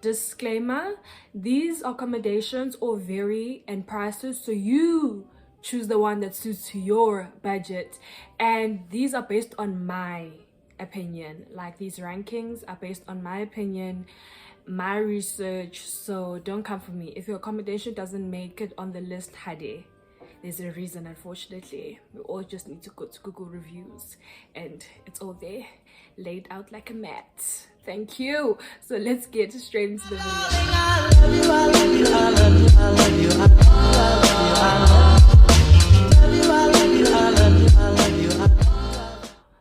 Disclaimer, these accommodations all vary in prices, so you choose the one that suits your budget. And these are based on my opinion. Like, these rankings are based on my opinion, my research. So don't come for me. If your accommodation doesn't make it on the list, hade, there's a reason. Unfortunately, we all just need to go to Google reviews and it's all there, laid out like a mat. Thank you. So let's get straight into the video.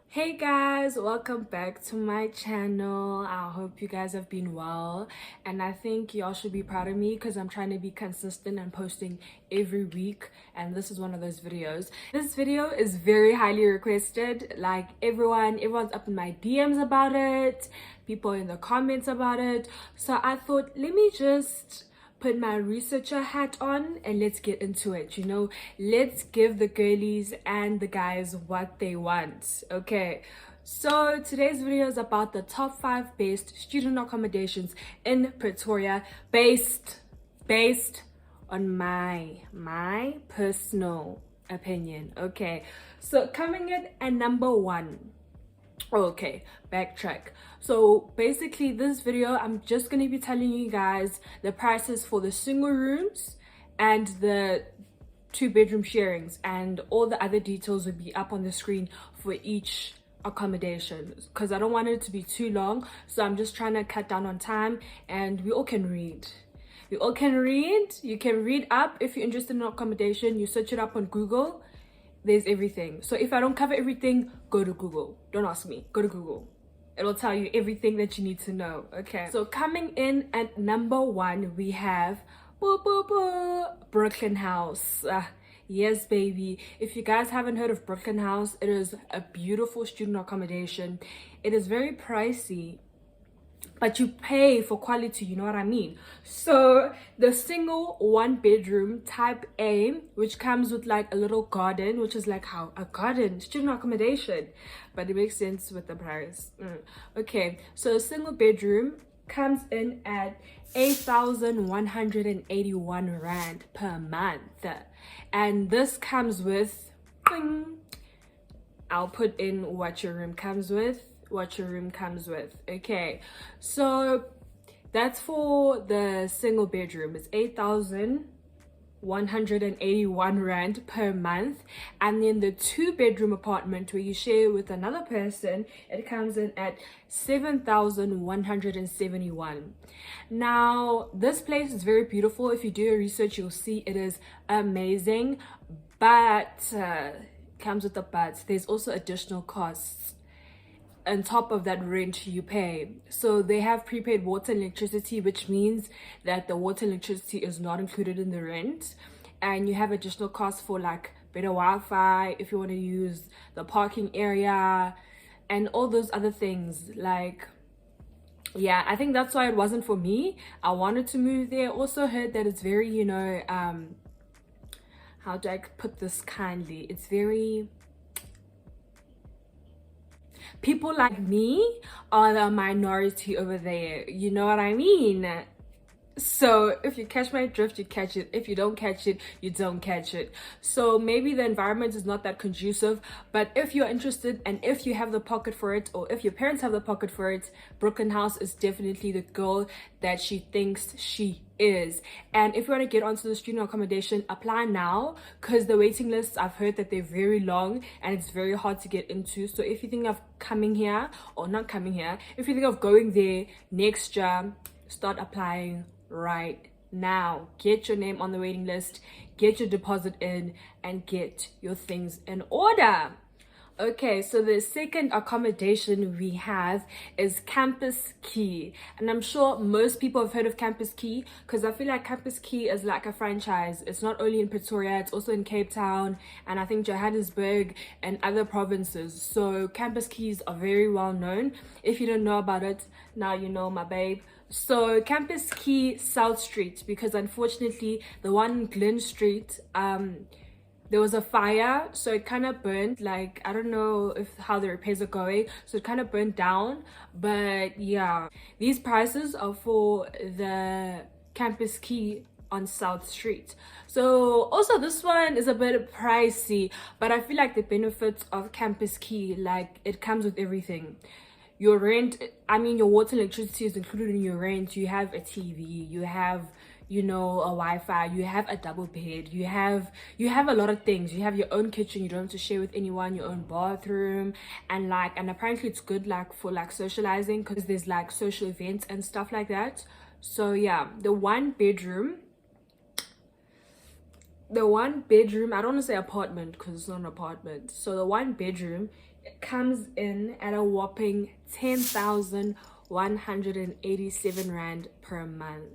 Hey guys, welcome back to my channel. I hope you guys have been well, and I think y'all should be proud of me because I'm trying to be consistent and posting every week, and this is one of those videos. This video is very highly requested. Like, everyone's up in my DMs about it, people in the comments about it. So I thought, let me just put my researcher hat on and let's get into it. Let's give the girlies and the guys what they want. Okay, so today's video is about the top 5 best student accommodations in Pretoria, based on my personal opinion. Okay, so coming in at number 1. Okay, backtrack. So basically, this video, I'm just going to be telling you guys the prices for the single rooms and the 2-bedroom sharings, and all the other details will be up on the screen for each accommodation, because I don't want it to be too long. So I'm just trying to cut down on time, and we all can read. You can read up. If you're interested in accommodation, you search it up on Google. There's everything. So if I don't cover everything, go to Google. Don't ask me, go to Google. It'll tell you everything that you need to know. Okay, so coming in at number 1, we have Brooklyn House. Yes, baby. If you guys haven't heard of Brooklyn House, it is a beautiful student accommodation. It is very pricey, but you pay for quality, you know what I mean? So the single 1-bedroom type A, which comes with like a little garden, which is like how a garden, student accommodation, but it makes sense with the price. Okay, so a single bedroom comes in at 8,181 rand per month, and this comes with, I'll put in what your room comes with. Okay, so that's for the single bedroom. It's 8,181 rand per month, and then the 2-bedroom apartment where you share with another person, it comes in at 7,171. Now, this place is very beautiful. If you do your research, you'll see it is amazing, but comes with the buts. There's also additional costs on top of that rent you pay. So they have prepaid water and electricity, which means that the water and electricity is not included in the rent, and you have additional costs for like better Wi-Fi if you want to use the parking area and all those other things. Like, yeah, I think that's why it wasn't for me. I wanted to move there. Also heard that it's very, how do I put this kindly, it's very, people like me are the minority over there, you know what I mean? So if you catch my drift, you catch it. If you don't catch it, you don't catch it. So maybe the environment is not that conducive, but if you're interested and if you have the pocket for it, or if your parents have the pocket for it, Brooklyn House is definitely the girl that she thinks she is. And if you want to get onto the student accommodation, apply now, because the waiting lists, I've heard that they're very long and it's very hard to get into. So if you think of coming here, or not coming here, if you think of going there next year, start applying right now. Get your name on the waiting list, get your deposit in, and get your things in order. Okay, so the second accommodation we have is Campus Key, and I'm sure most people have heard of Campus Key because I feel like Campus Key is like a franchise. It's not only in Pretoria, it's also in Cape Town, and I think Johannesburg and other provinces. So Campus Keys are very well known. If you don't know about it, now you know, my babe. So Campus Key South Street, because unfortunately the one in Glen Street, there was a fire, so it kind of burned. Like, I don't know if how the repairs are going, so it kind of burned down. But yeah, these prices are for the campus key on South Street. So also this one is a bit pricey, but I feel like the benefits of campus key, like, it comes with everything. Your rent, I mean, your water and electricity is included in your rent. You have a TV, you have, you know, a Wi-Fi, you have a double bed, you have a lot of things. You have your own kitchen, you don't have to share with anyone, your own bathroom, and like, and apparently it's good like for like socializing, because there's like social events and stuff like that. So yeah, the one bedroom, I don't want to say apartment because it's not an apartment. So the one bedroom, it comes in at a whopping 10,187 rand per month.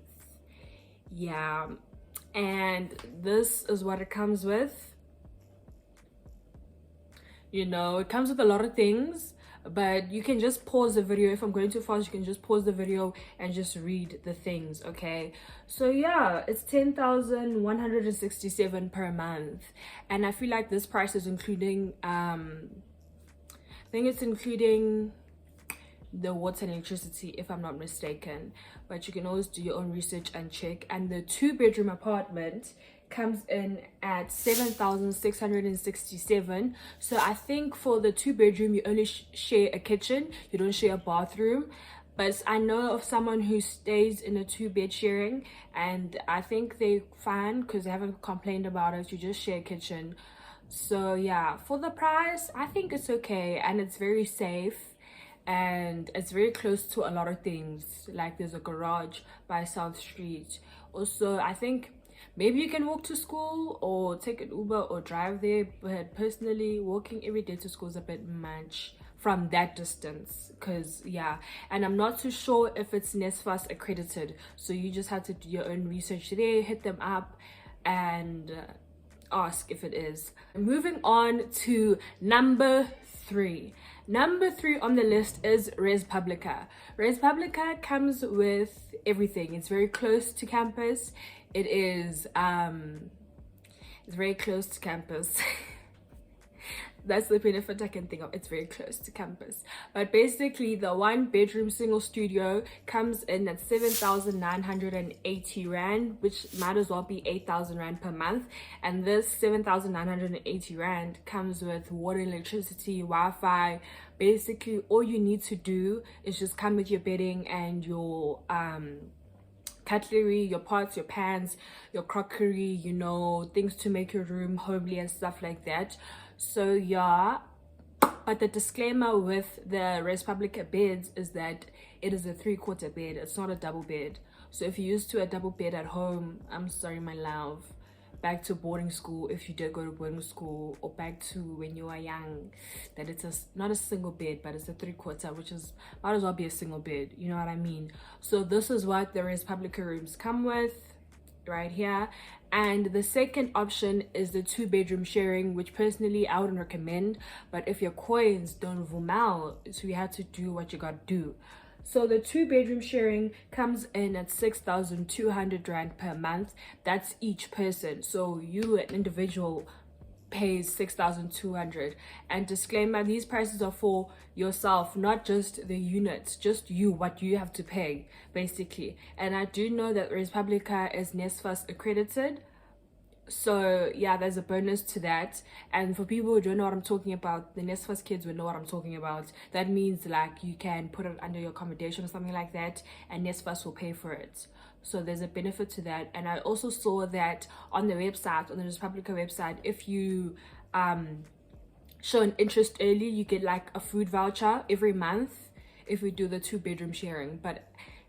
Yeah, and this is what it comes with. You know, it comes with a lot of things, but you can just pause the video. If I'm going too fast, you can just pause the video and just read the things, okay? So yeah, it's 10,167 per month, and I feel like this price is including I think it's including the water and electricity, if I'm not mistaken, but you can always do your own research and check. And the 2-bedroom apartment comes in at 7,667. So I think for the 2-bedroom, you only share a kitchen, you don't share a bathroom. But I know of someone who stays in a 2-bed sharing, and I think they're fine because they haven't complained about it. You just share a kitchen. So yeah, for the price, I think it's okay, and it's very safe, and it's very close to a lot of things. Like, there's a garage by South Street. Also, I think maybe you can walk to school or take an Uber or drive there, but personally, walking every day to school is a bit much from that distance. Because yeah, and I'm not too sure if it's NSFAS accredited, so you just have to do your own research today, hit them up and ask if it is. Moving on to number 3 on the list is Res Publica. Res Publica comes with everything. It's very close to campus. It's very close to campus. That's the benefit I can think of. It's very close to campus. But basically, the 1-bedroom single studio comes in at 7,980 rand, which might as well be 8,000 rand per month. And this 7,980 rand comes with water, electricity, Wi-Fi. Basically, all you need to do is just come with your bedding and your cutlery, your pots, your pans, your crockery, you know, things to make your room homely and stuff like that. So yeah, but the disclaimer with the Res Publica beds is that it is a 3/4 bed. It's not a double bed. So if you're used to a double bed at home, I'm sorry, my love. Back to boarding school, if you did go to boarding school, or back to when you were young, that it's not a single bed, but it's a 3/4, which is might as well be a single bed. You know what I mean? So this is what the Res Publica rooms come with right here. And the second option is the 2-bedroom sharing, which personally I wouldn't recommend. But if your coins don't vumal, so you have to do what you gotta do. So the 2-bedroom sharing comes in at 6,200 rand per month. That's each person. So you, an individual, pays 6,200. And disclaimer, these prices are for yourself, not just the units, just you, what you have to pay basically. And I do know that Res Publica is NSFAS accredited, so yeah, there's a bonus to that. And for people who don't know what I'm talking about, the NSFAS kids will know what I'm talking about. That means like you can put it under your accommodation or something like that, and NSFAS will pay for it. So there's a benefit to that. And I also saw that on the website, on the Res Publica website, if you show an interest early, you get like a food voucher every month if we do the 2-bedroom sharing. But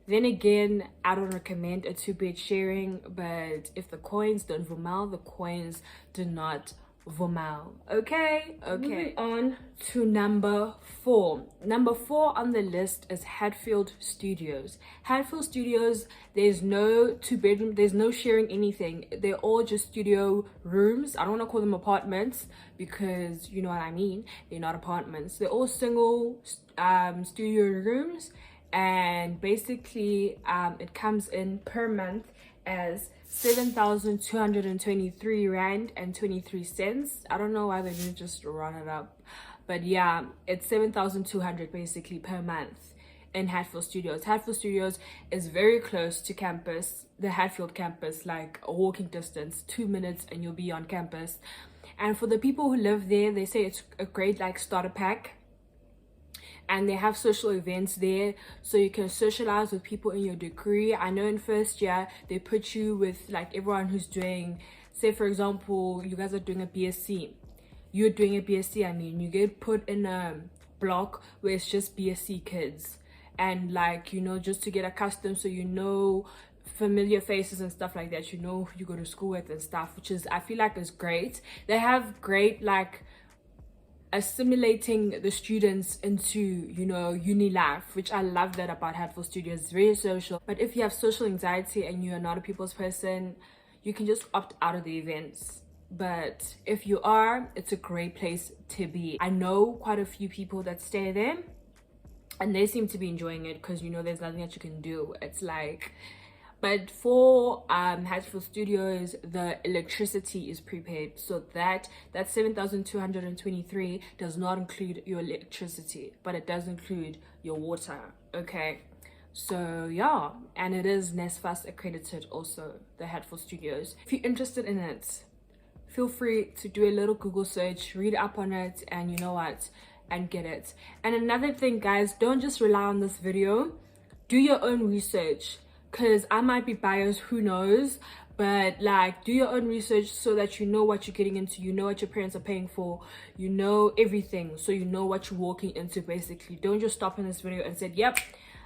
then again, I don't recommend a 2-bed sharing, but if the coins don't vumal, the coins do not vumal. Okay. Moving on to number 4. Number 4 on the list is Hatfield Studios. Hatfield Studios, there's no 2-bedroom, there's no sharing anything. They're all just studio rooms. I don't want to call them apartments because you know what I mean. They're not apartments. They're all single studio rooms. and basically it comes in per month as 7,223 rand and 23 cents. I don't know why they didn't just run it up, but yeah, it's 7,200 basically per month in Hatfield Studios. Hatfield Studios is very close to campus, the Hatfield campus, like a walking distance, 2 minutes and you'll be on campus. And for the people who live there, they say it's a great like starter pack, and they have social events there, so you can socialize with people in your degree. I know in first year they put you with like everyone who's doing, say for example, you guys are doing a BSc, you're doing a BSc, I mean, you get put in a block where it's just BSc kids, and like, you know, just to get accustomed, so you know familiar faces and stuff like that, you know who you go to school with and stuff, which is, I feel like, is great. They have great like assimilating the students into, you know, uni life, which I love that about Hatfield Studios. It's very social. But if you have social anxiety and you're not a people's person, you can just opt out of the events. But if you are, it's a great place to be. I know quite a few people that stay there and they seem to be enjoying it, because, you know, there's nothing that you can do. It's like, but for Hatfield Studios, the electricity is prepaid, so that 7,223 does not include your electricity, but it does include your water. Okay, so yeah, and it is NSFAS accredited also, the Hatfield Studios. If you're interested in it, feel free to do a little Google search, read up on it, and you know what, and get it. And another thing, guys, don't just rely on this video, do your own research, because I might be biased, who knows, but like, do your own research so that you know what you're getting into, you know what your parents are paying for, you know everything, so you know what you're walking into basically. Don't just stop in this video and say, yep,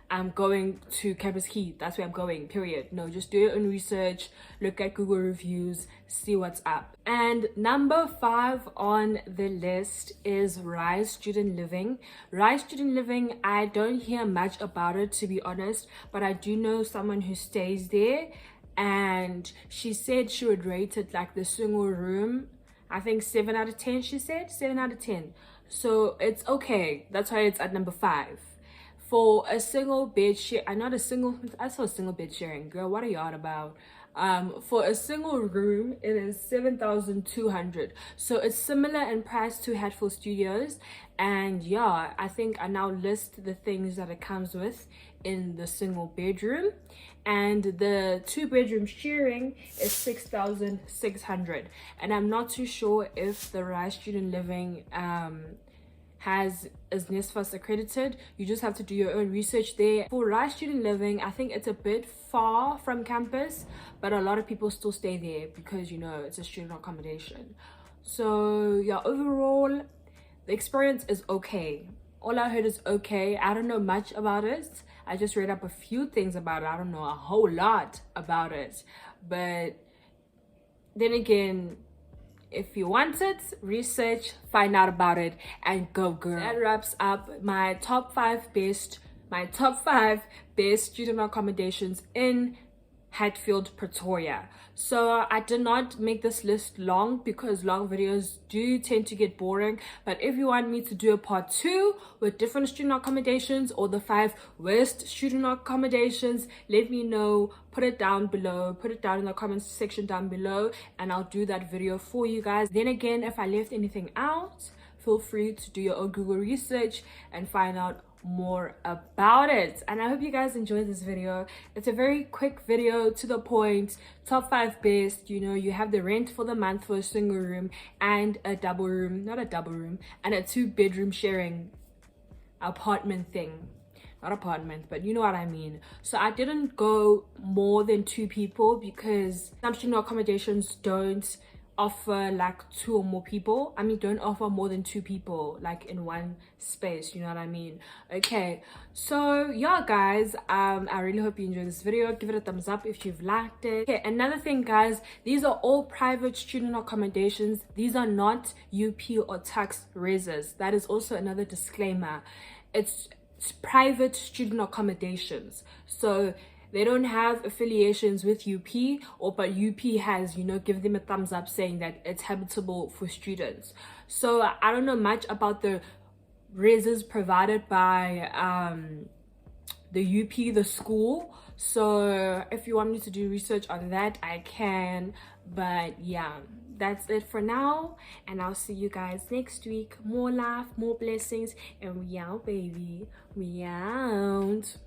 I'm going to Campus Key, that's where I'm going, period. No, just do your own research, look at Google reviews, see what's up. And number 5 on the list is Rise Student Living. Rise Student Living, I don't hear much about it, to be honest, but I do know someone who stays there, and she said she would rate it like the single room, I think 7 out of 10, she said 7 out of 10. So it's okay, that's why it's at number 5. For a single bed share, I saw a single bed sharing, girl, what are you on about? For a single room, it is 7,200, so it's similar in price to Hatfield Studios. And yeah, I think I now list the things that it comes with in the single bedroom, and the 2-bedroom sharing is 6,600. And I'm not too sure if the Rise Student Living is NSFAS accredited. You just have to do your own research there. For Rise Student Living, I think it's a bit far from campus, but a lot of people still stay there because, you know, it's a student accommodation. So yeah, overall the experience is okay. All I heard is okay. I don't know much about it. I just read up a few things about it. I don't know a whole lot about it, but then again, if you want it, research, find out about it, and go girl. That wraps up my top 5 best student accommodations in Hatfield, Pretoria. So I did not make this list long because long videos do tend to get boring, but if you want me to do a part 2 with different student accommodations or the 5 worst student accommodations, let me know, put it down below, put it down in the comments section down below, and I'll do that video for you guys. Then again, if I left anything out, feel free to do your own Google research and find out more about it. And I hope you guys enjoyed this video. It's a very quick video, to the point, top 5 best. You know, you have the rent for the month for a single room and a double room, not a double room, and a 2-bedroom sharing apartment thing. Not apartment, but you know what I mean. So I didn't go more than 2 people because some student accommodations don't offer like 2 or more people. I mean, don't offer more than 2 people like in one space, you know what I mean? Okay, so yeah guys, I really hope you enjoyed this video. Give it a thumbs up if you've liked it. Okay, another thing guys, these are all private student accommodations. These are not UP or tax reses. That is also another disclaimer. It's private student accommodations, so they don't have affiliations with UP, but UP has, you know, give them a thumbs up saying that it's habitable for students. So I don't know much about the reses provided by the UP, the school. So if you want me to do research on that, I can. But yeah, that's it for now, and I'll see you guys next week. More life, more blessings, and we out, baby. We out.